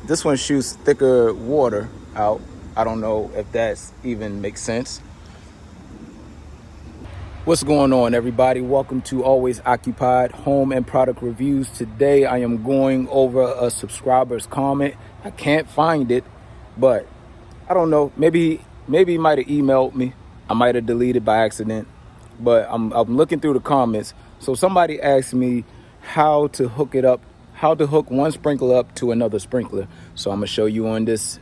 this one shoots thicker water out. I don't know if that's even makes sense. What's going on, everybody? Welcome to Always Occupied Home and Product Reviews. Today I am going over a subscriber's comment. I can't find it, but I don't know. Maybe he might have emailed me. I might have deleted by accident, but I'm looking through the comments. So somebody asked me how to hook it up, how to hook one sprinkler up to another sprinkler. So I'm gonna show you on this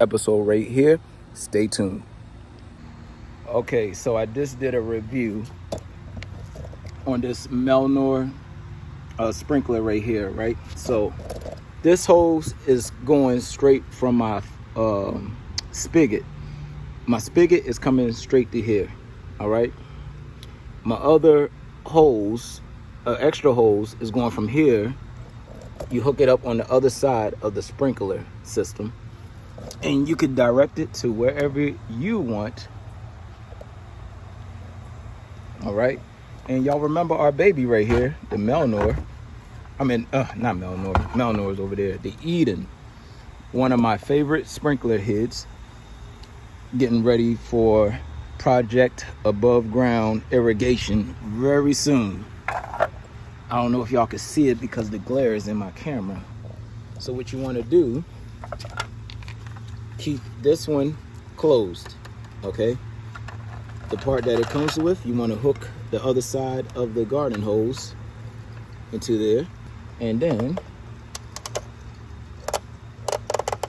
episode right here. Stay tuned. Okay, so I just did a review on this Melnor sprinkler right here, right? So this hose is going straight from my spigot. My spigot is coming straight to here, all right? My other hose, extra hose, is going from here. You hook it up on the other side of the sprinkler system, and you can direct it to wherever you want. All right, and y'all remember our baby right here, the Melnor. I mean, not Melnor. Melnor's over there. The Eden, one of my favorite sprinkler heads, getting ready for project above ground irrigation very soon. I don't know if y'all can see it because the glare is in my camera. So what you want to do, keep this one closed, okay? The part that it comes with, you want to hook the other side of the garden hose into there, and then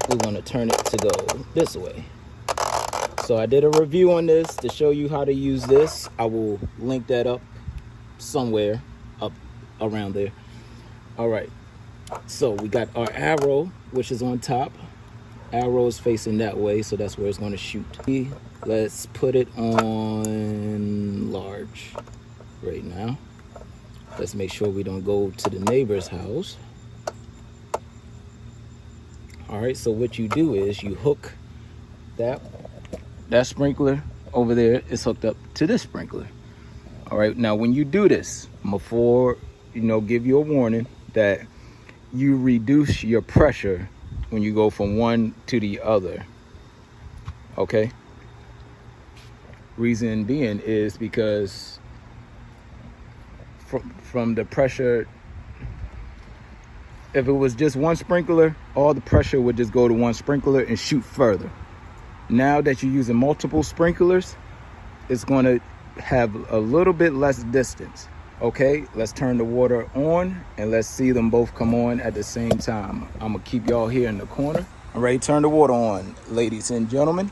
we want to turn it to go this way. So I did a review on this to show you how to use this. I will link that up somewhere up around there. All right, so we got our arrow, which is on top. Arrow is facing that way, so that's where it's going to shoot. Let's put it on large right now. Let's make sure we don't go to the neighbor's house. All right, so what you do is you hook that sprinkler over there is hooked up to this sprinkler. All right, now when you do this, before, give you a warning that you reduce your pressure when you go from one to the other, okay? Reason being is because from the pressure, if it was just one sprinkler, all the pressure would just go to one sprinkler and shoot further. Now that you're using multiple sprinklers, it's going to have a little bit less distance. Okay, let's turn the water on and let's see them both come on at the same time. I'm gonna keep y'all here in the corner. All right, turn the water on, ladies and gentlemen.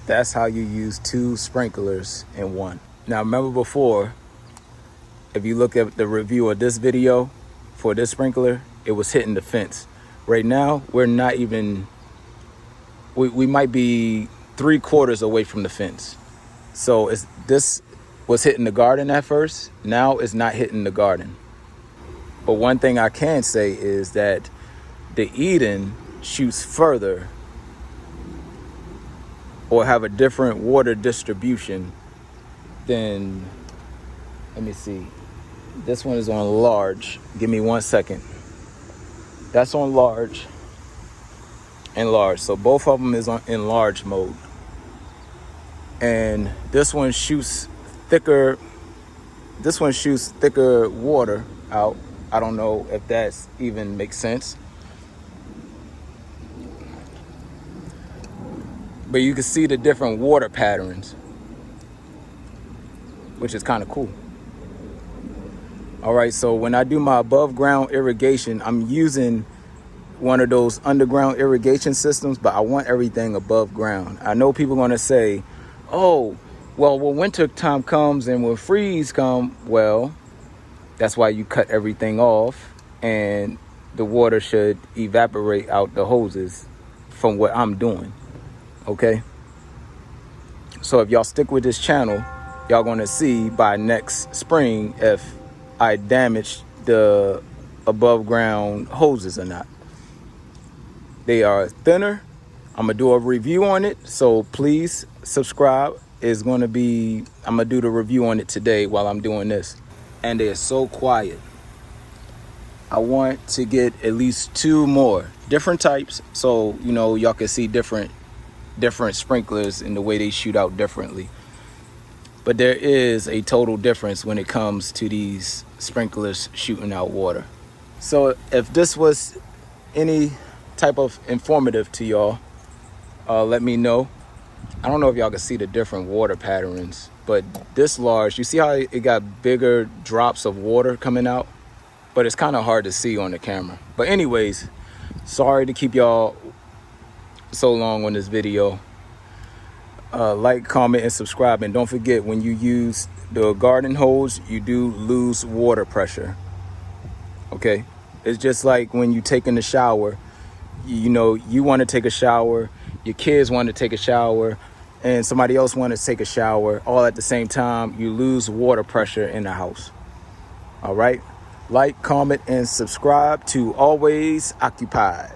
That's how you use two sprinklers in one. Now remember before, if you look at the review of this video for this sprinkler, it was hitting the fence. Right now, we're not even, we might be 3/4 away from the fence. So this was hitting the garden at first. Now it's not hitting the garden. But one thing I can say is that the Eden shoots further or have a different water distribution than, let me see. This one is on large. Give me 1 second. That's on large and large. So both of them is in large mode. And this one shoots thicker. This one shoots thicker water out. I don't know if that's even makes sense. But you can see the different water patterns, which is kind of cool. All right, so when I do my above ground irrigation, I'm using one of those underground irrigation systems, but I want everything above ground. I know people are going to say, oh, well, when winter time comes and when freeze come, well, that's why you cut everything off and the water should evaporate out the hoses from what I'm doing, okay? So if y'all stick with this channel, y'all going to see by next spring if I damaged the above ground hoses or not. They are thinner. I'm gonna do a review on it, so please subscribe is going to be, I'm going to do the review on it today while I'm doing this. And they're so quiet. I want to get at least 2 more different types, so you know y'all can see different sprinklers and the way they shoot out differently. But there is a total difference when it comes to these sprinklers shooting out water. So if this was any type of informative to y'all, let me know. I don't know if y'all can see the different water patterns, but this large, you see how it got bigger drops of water coming out? But it's kind of hard to see on the camera. But anyways, sorry to keep y'all so long on this video. Like, comment, and subscribe. And don't forget, when you use the garden hose, you do lose water pressure. Okay? It's just like when you take in the shower. You know, you want to take a shower, your kids want to take a shower, and somebody else want to take a shower all at the same time. You lose water pressure in the house. All right? Like, comment, and subscribe to Always Occupied.